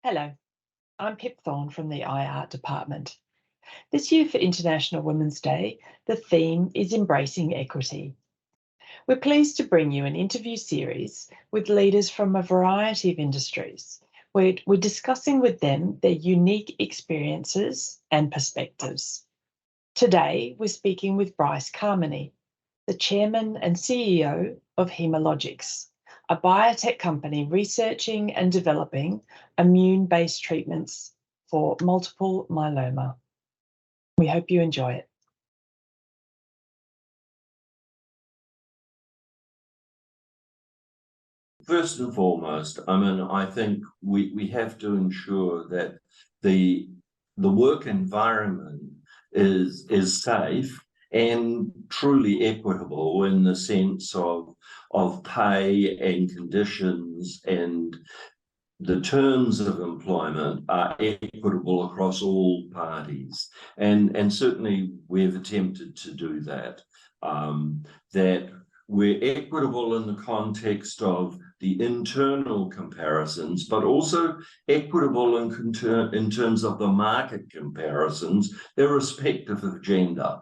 Hello, I'm Pip Thorne from the IR department. This year for International Women's Day, the theme is Embracing Equity. We're pleased to bring you an interview series with leaders from a variety of industries. We're discussing with them their unique experiences and perspectives. Today, we're speaking with Bryce Carmine, the Chairman and CEO of HaemaLogiX, a biotech company researching and developing immune-based treatments for multiple myeloma. We hope you enjoy it. First and foremost, I think we have to ensure that the work environment is safe and truly equitable in the sense of pay and conditions, and the terms of employment are equitable across all parties. And certainly we've attempted to do that. That we're equitable in the context of the internal comparisons, but also equitable in terms of the market comparisons, irrespective of gender.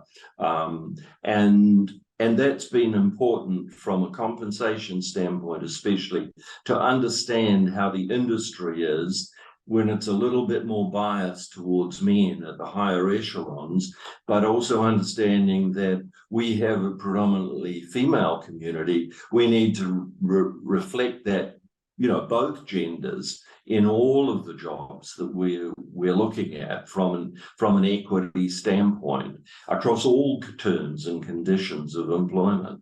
And that's been important from a compensation standpoint, especially to understand how the industry is when it's a little bit more biased towards men at the higher echelons, but also understanding that we have a predominantly female community. We need to reflect that, both genders in all of the jobs that we're looking at from an equity standpoint across all terms and conditions of employment.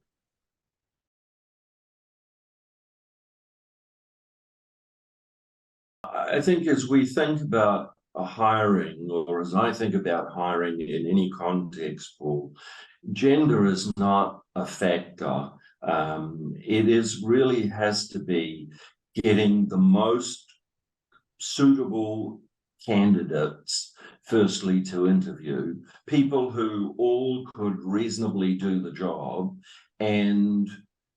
I think as we think about hiring, or as I think about hiring in any context, Paul, gender is not a factor. It really has to be getting the most suitable candidates, firstly, to interview, people who all could reasonably do the job, and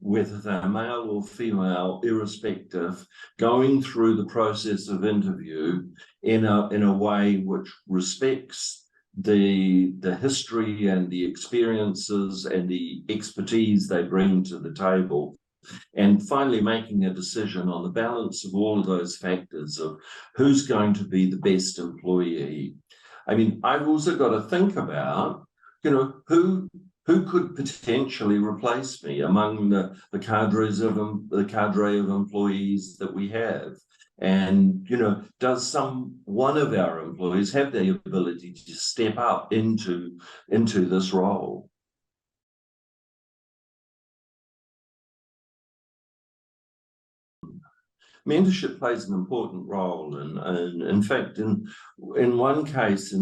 whether they're male or female, irrespective, going through the process of interview in a way which respects the history and the experiences and the expertise they bring to the table, and finally making a decision on the balance of all of those factors of who's going to be the best employee. I've also got to think about, who could potentially replace me among the cadre of employees that we have. And, does one of our employees have the ability to step up into this role? Mentorship plays an important role, and in fact, in one case,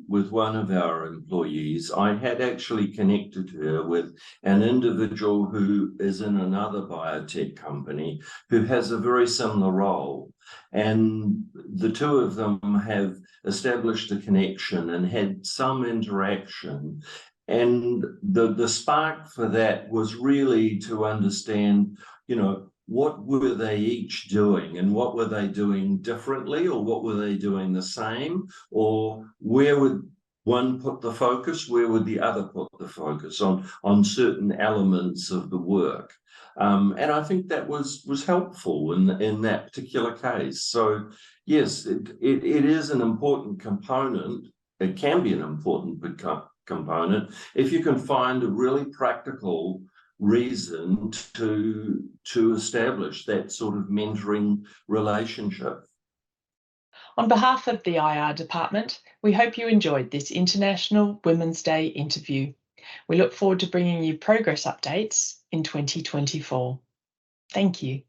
with one of our employees, I had actually connected her with an individual who is in another biotech company who has a very similar role, and the two of them have established a connection and had some interaction. And the spark for that was really to understand, what were they each doing, and what were they doing differently, or what were they doing the same, or where would one put the focus, where would the other put the focus on certain elements of the work. And I think that was helpful in that particular case. So yes, it is an important component. It can be an important component if you can find a really practical reason to establish that sort of mentoring relationship. On behalf of the IR department, we hope you enjoyed this International Women's Day interview. We look forward to bringing you progress updates in 2024. Thank you.